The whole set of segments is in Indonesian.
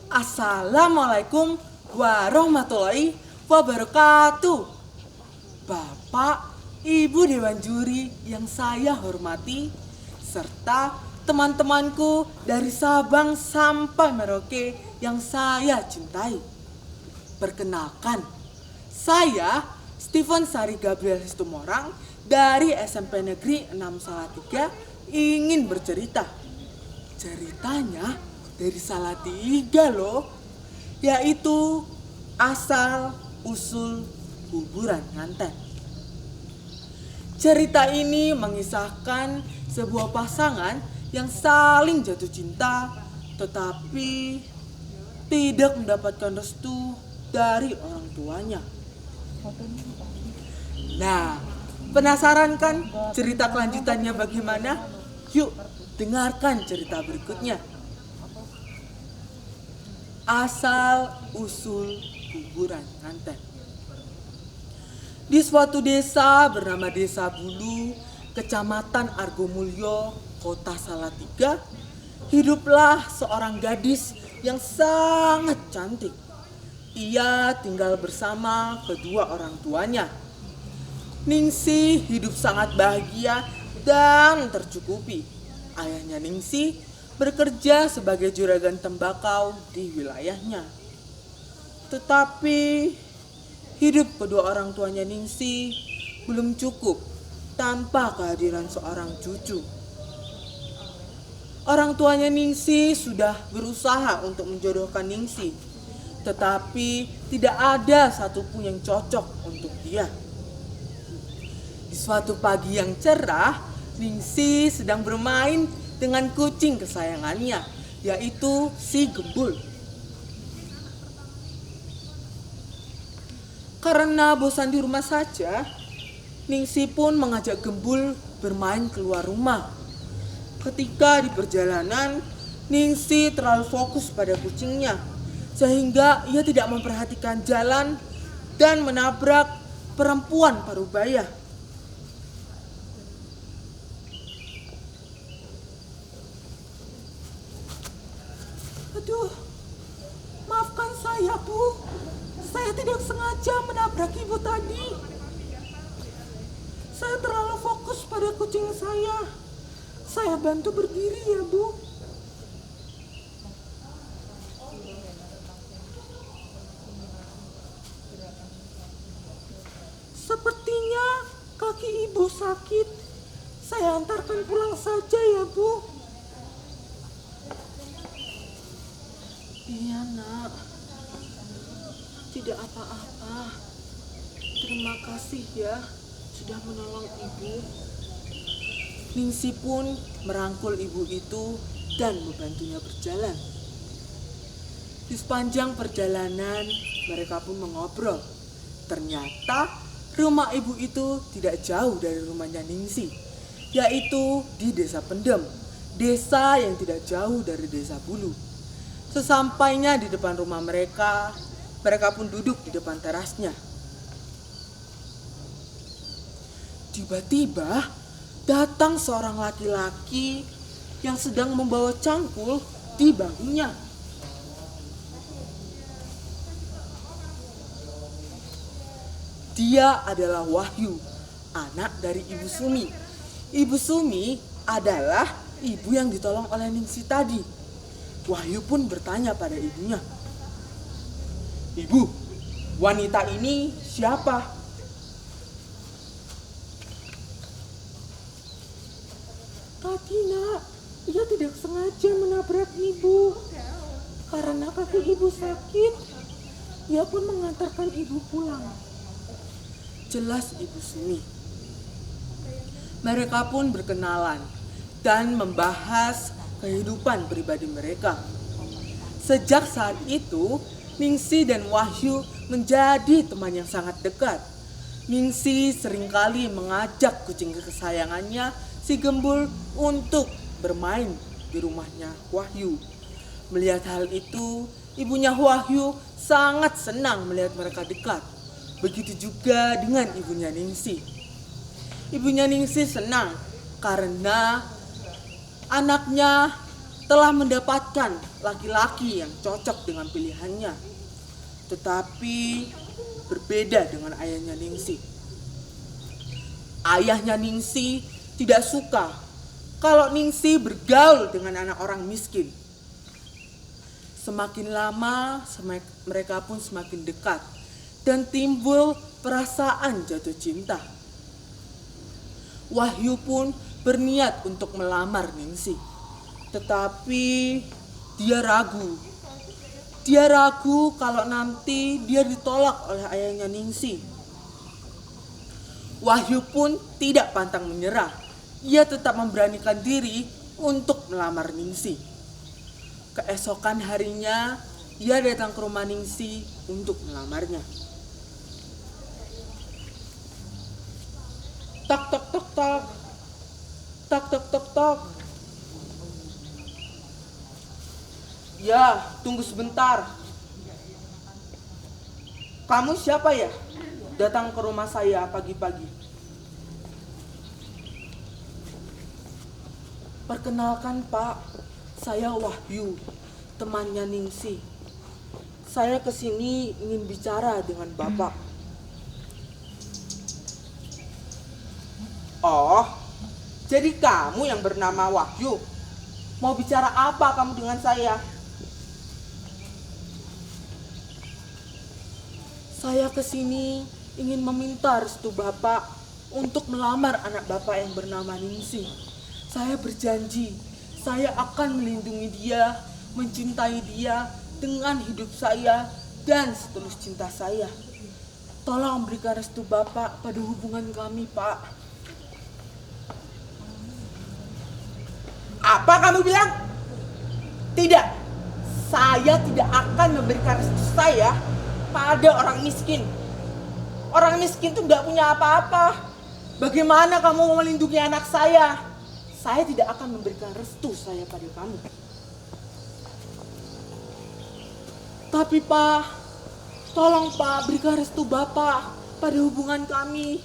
Assalamualaikum warahmatullahi wabarakatuh. Bapak, Ibu Dewan Juri yang saya hormati, serta teman-temanku dari Sabang sampai Merauke yang saya cintai. Perkenalkan, saya Stephen Sari Gabriel Situmorang dari SMP Negeri 6 Salatiga ingin bercerita. Ceritanya dari Salatiga loh, yaitu asal usul kuburan nganten. Cerita ini mengisahkan sebuah pasangan yang saling jatuh cinta tetapi tidak mendapatkan restu dari orang tuanya. Nah, penasaran kan cerita kelanjutannya bagaimana? Yuk, dengarkan cerita berikutnya. Asal usul kuburan nganten. Di suatu desa bernama Desa Bulu, Kecamatan Argomulyo, Kota Salatiga, hiduplah seorang gadis yang sangat cantik. Ia tinggal bersama kedua orang tuanya. Ningsih hidup sangat bahagia dan tercukupi. Ayahnya Ningsih bekerja sebagai juragan tembakau di wilayahnya. Tetapi hidup kedua orang tuanya Ningsih belum cukup tanpa kehadiran seorang cucu. Orang tuanya Ningsih sudah berusaha untuk menjodohkan Ningsih, tetapi tidak ada satupun yang cocok untuk dia. Di suatu pagi yang cerah, Ningsih sedang bermain dengan kucing kesayangannya, yaitu si Gembul. Karena bosan di rumah saja, Ningsih pun mengajak Gembul bermain keluar rumah. Ketika di perjalanan, Ningsih terlalu fokus pada kucingnya, sehingga ia tidak memperhatikan jalan dan menabrak perempuan parubaya. Aduh, maafkan saya, Bu. Saya tidak sengaja menabrak ibu tadi. Saya terlalu fokus pada kucing saya. Saya bantu berdiri ya, Bu. Sepertinya kaki ibu sakit. Saya antarkan pulang saja ya, Bu. Iya, Nak. Tidak apa-apa. Terima kasih ya sudah menolong ibu. Ningsih pun merangkul ibu itu dan membantunya berjalan. Di sepanjang perjalanan mereka pun mengobrol. Ternyata rumah ibu itu tidak jauh dari rumahnya Ningsih, yaitu di Desa Pendem, desa yang tidak jauh dari Desa Bulu. Sesampainya di depan rumah mereka pun duduk di depan terasnya. Tiba-tiba datang seorang laki-laki yang sedang membawa cangkul di bahunya. Dia adalah Wahyu, anak dari Ibu Sumi. Ibu Sumi adalah ibu yang ditolong oleh Ningsih tadi. Wahyu pun bertanya pada ibunya, "Ibu, wanita ini siapa?" "Tadi, Nak, ia tidak sengaja menabrak ibu. Karena kaki ibu sakit, ia pun mengantarkan ibu pulang," jelas Ibu Sumi. Mereka pun berkenalan dan membahas kehidupan pribadi mereka. Sejak saat itu, Ningsih dan Wahyu menjadi teman yang sangat dekat. Ningsih seringkali mengajak kucing kesayangannya, si Gembul, untuk bermain di rumahnya Wahyu. Melihat hal itu, ibunya Wahyu sangat senang melihat mereka dekat. Begitu juga dengan ibunya Ningsih. Ibunya Ningsih senang karena anaknya telah mendapatkan laki-laki yang cocok dengan pilihannya. Tetapi berbeda dengan ayahnya Ningsih. Ayahnya Ningsih tidak suka kalau Ningsih bergaul dengan anak orang miskin. Semakin lama mereka pun semakin dekat dan timbul perasaan jatuh cinta. Wahyu pun berniat untuk melamar Ningsih. Tetapi dia ragu. Dia ragu kalau nanti dia ditolak oleh ayahnya Ningsih. Wahyu pun tidak pantang menyerah. Ia tetap memberanikan diri untuk melamar Ningsih. Keesokan harinya, ia datang ke rumah Ningsih untuk melamarnya. Tak tak tak tak. Tak tak tak tak. Ya, tunggu sebentar. Kamu siapa ya? Datang ke rumah saya pagi-pagi. Perkenalkan Pak, saya Wahyu, temannya Ningsih. Saya kesini ingin bicara dengan Bapak. Oh, jadi kamu yang bernama Wahyu. Mau bicara apa kamu dengan saya? Saya kesini ingin meminta restu Bapak untuk melamar anak Bapak yang bernama Ningsih. Saya berjanji, saya akan melindungi dia, mencintai dia dengan hidup saya dan setulus cinta saya. Tolong berikan restu Bapak pada hubungan kami, Pak. Apa kamu bilang? Tidak, saya tidak akan memberikan restu saya pada orang miskin. Orang miskin itu gak punya apa-apa. Bagaimana kamu mau melindungi anak saya? Saya tidak akan memberikan restu saya pada kamu. Tapi Pak, tolong Pak berikan restu Bapak pada hubungan kami.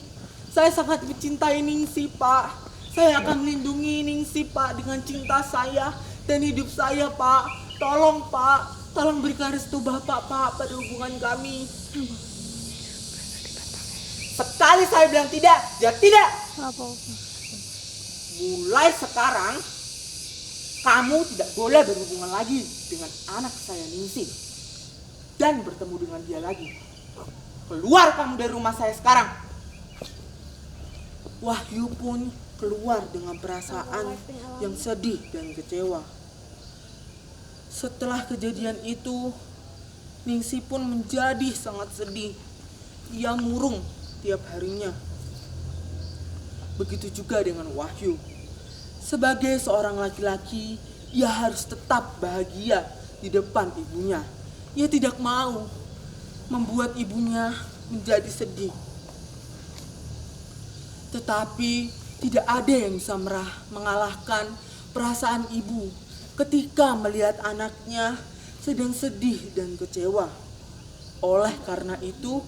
Saya sangat mencintai Ningsih Pak. Saya akan melindungi Ningsih Pak dengan cinta saya dan hidup saya Pak. Tolong Pak. Tolong berikan restu Bapak, Pak, pada hubungan kami. Sekali saya bilang tidak, ya tidak. Mulai sekarang, kamu tidak boleh berhubungan lagi dengan anak saya Ningsih. Dan bertemu dengan dia lagi. Keluar kamu dari rumah saya sekarang. Wahyu pun keluar dengan perasaan yang sedih dan kecewa. Setelah kejadian itu, Ningsih pun menjadi sangat sedih. Ia murung tiap harinya. Begitu juga dengan Wahyu. Sebagai seorang laki-laki, ia harus tetap bahagia di depan ibunya. Ia tidak mau membuat ibunya menjadi sedih. Tetapi tidak ada yang bisa mengalahkan perasaan ibu ketika melihat anaknya sedang sedih dan kecewa. Oleh karena itu,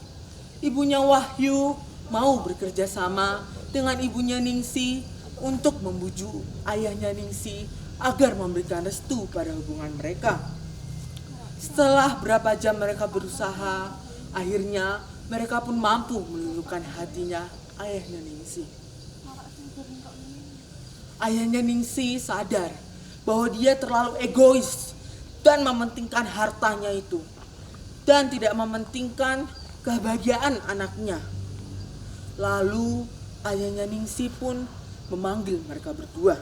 ibunya Wahyu mau bekerja sama dengan ibunya Ningsih untuk membujuk ayahnya Ningsih agar memberikan restu pada hubungan mereka. Setelah berapa jam mereka berusaha, akhirnya mereka pun mampu meluluhkan hatinya ayahnya Ningsih. Ayahnya Ningsih sadar bahwa dia terlalu egois dan mementingkan hartanya itu dan tidak mementingkan kebahagiaan anaknya. Lalu ayahnya Ningsih pun memanggil mereka berdua.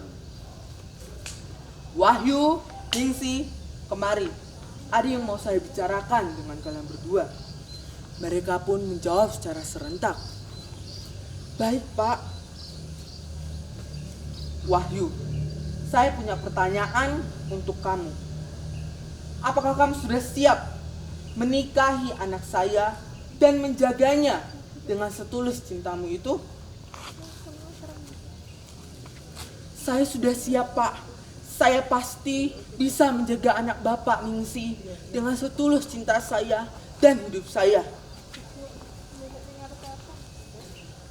Wahyu, Ningsih, kemari. Ada yang mau saya bicarakan dengan kalian berdua. Mereka pun menjawab secara serentak. Baik Pak. Wahyu, saya punya pertanyaan untuk kamu. Apakah kamu sudah siap menikahi anak saya dan menjaganya dengan setulus cintamu itu? Saya sudah siap Pak. Saya pasti bisa menjaga anak Bapak Ningsih dengan setulus cinta saya dan hidup saya.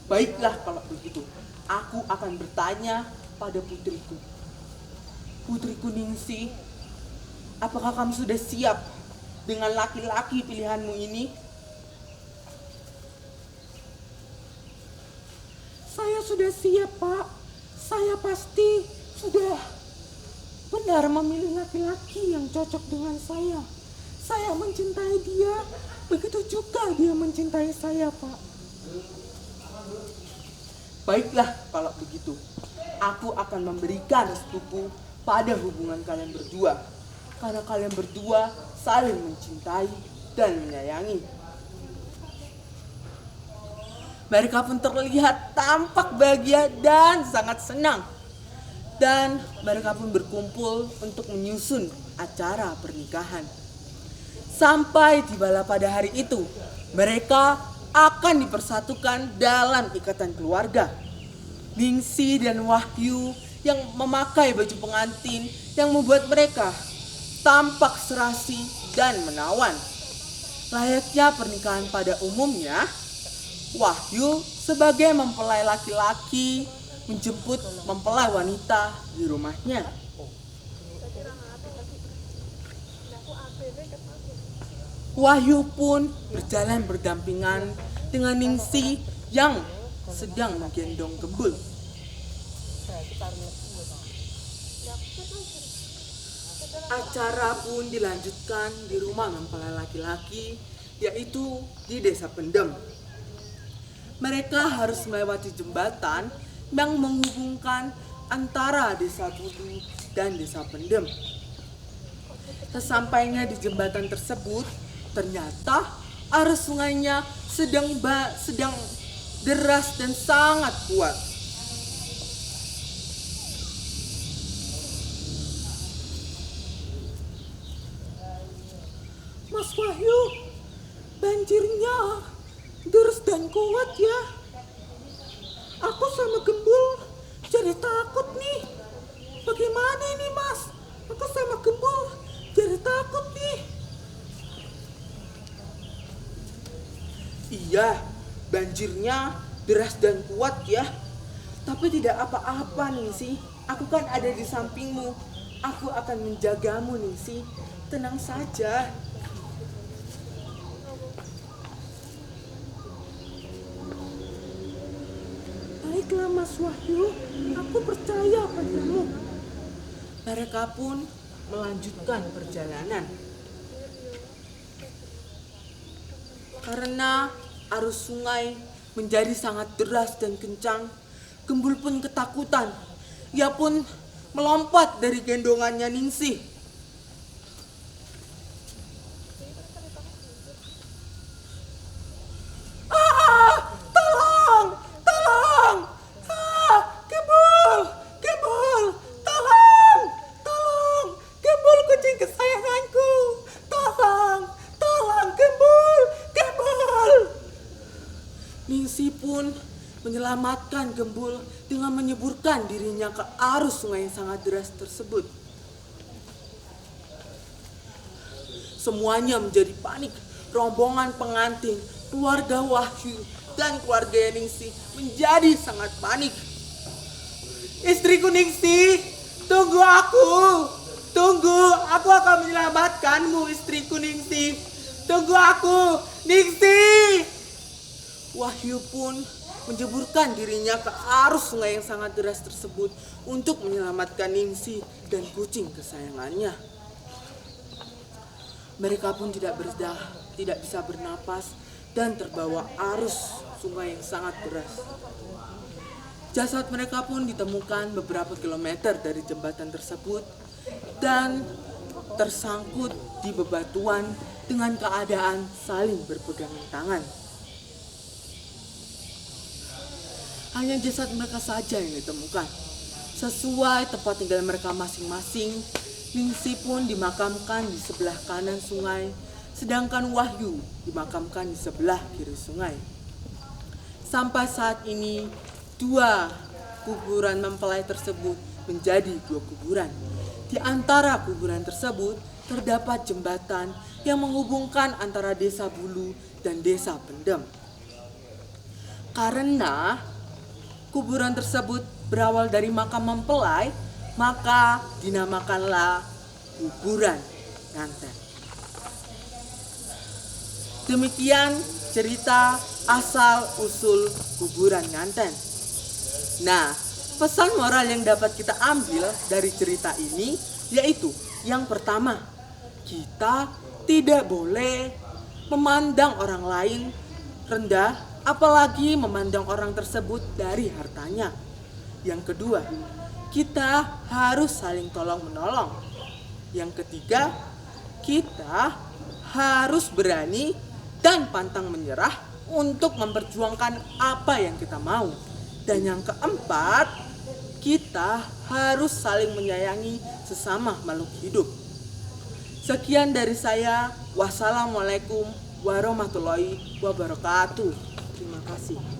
Baiklah kalau begitu, aku akan bertanya pada putriku. Putriku Ningsih, apakah kamu sudah siap dengan laki-laki pilihanmu ini? Saya sudah siap, Pak. Saya pasti sudah benar memilih laki-laki yang cocok dengan saya. Saya mencintai dia, begitu juga dia mencintai saya, Pak. Baiklah kalau begitu. Aku akan memberikan restuku pada hubungan kalian berdua. Karena kalian berdua saling mencintai dan menyayangi. Mereka pun terlihat tampak bahagia dan sangat senang. Dan mereka pun berkumpul untuk menyusun acara pernikahan. Sampai tibalah pada hari itu, mereka akan dipersatukan dalam ikatan keluarga. Ningsih dan Wahyu yang memakai baju pengantin yang membuat mereka tampak serasi dan menawan. Layaknya pernikahan pada umumnya, Wahyu sebagai mempelai laki-laki menjemput mempelai wanita di rumahnya. Wahyu pun berjalan berdampingan dengan Ningsih yang sedang menggendong Gembul. Acara pun dilanjutkan di rumah mempelai laki-laki, yaitu di Desa Pendem. Mereka harus melewati jembatan yang menghubungkan antara Desa Bulu dan Desa Pendem. Sesampainya di jembatan tersebut, ternyata arus sungainya sedang deras dan sangat kuat. Mas Wahyu, banjirnya deras dan kuat ya. Aku sama Gembul jadi takut nih. Bagaimana ini, Mas? Aku sama Gembul jadi takut nih. Iya, banjirnya deras dan kuat ya. Tapi tidak apa-apa Ningsih. Aku kan ada di sampingmu. Aku akan menjagamu Ningsih. Tenang saja. Baiklah Mas Wahyu, aku percaya padamu. Mereka pun melanjutkan perjalanan. Karena arus sungai menjadi sangat deras dan kencang, Gembul pun ketakutan. Ia pun melompat dari gendongannya Ningsih. Tolong! Tolong! Gembul! Gembul! Tolong! Tolong! Gembul kucing kesayanganku! Tolong! Tolong Gembul! Gembul! Ningsih pun menyelamatkan Gembul dengan menyeburkan dirinya ke arus sungai yang sangat deras tersebut. Semuanya menjadi panik. Rombongan pengantin, keluarga Wahyu, dan keluarga Ningsih menjadi sangat panik. Istriku Ningsih, tunggu aku. Tunggu, aku akan menyelamatkanmu istriku Ningsih. Tunggu aku, Ningsih. Wahyu pun menjeburkan dirinya ke arus sungai yang sangat deras tersebut untuk menyelamatkan Ningsih dan kucing kesayangannya. Mereka pun tidak bisa bernapas dan terbawa arus sungai yang sangat deras. Jasad mereka pun ditemukan beberapa kilometer dari jembatan tersebut dan tersangkut di bebatuan dengan keadaan saling berpegangan tangan. Hanya jasad mereka saja yang ditemukan. Sesuai tempat tinggal mereka masing-masing, Ningsih pun dimakamkan di sebelah kanan sungai, sedangkan Wahyu dimakamkan di sebelah kiri sungai. Sampai saat ini, dua kuburan mempelai tersebut menjadi dua kuburan. Di antara kuburan tersebut terdapat jembatan yang menghubungkan antara Desa Bulu dan Desa Pendem. Karena kuburan tersebut berawal dari makam mempelai, maka dinamakanlah kuburan nganten. Demikian cerita asal-usul kuburan nganten. Nah, pesan moral yang dapat kita ambil dari cerita ini yaitu yang pertama, kita tidak boleh memandang orang lain rendah, apalagi memandang orang tersebut dari hartanya. Yang kedua, kita harus saling tolong-menolong. Yang ketiga, kita harus berani dan pantang menyerah untuk memperjuangkan apa yang kita mau. Dan yang keempat, kita harus saling menyayangi sesama makhluk hidup. Sekian dari saya. Wassalamualaikum warahmatullahi wabarakatuh. Terima kasih.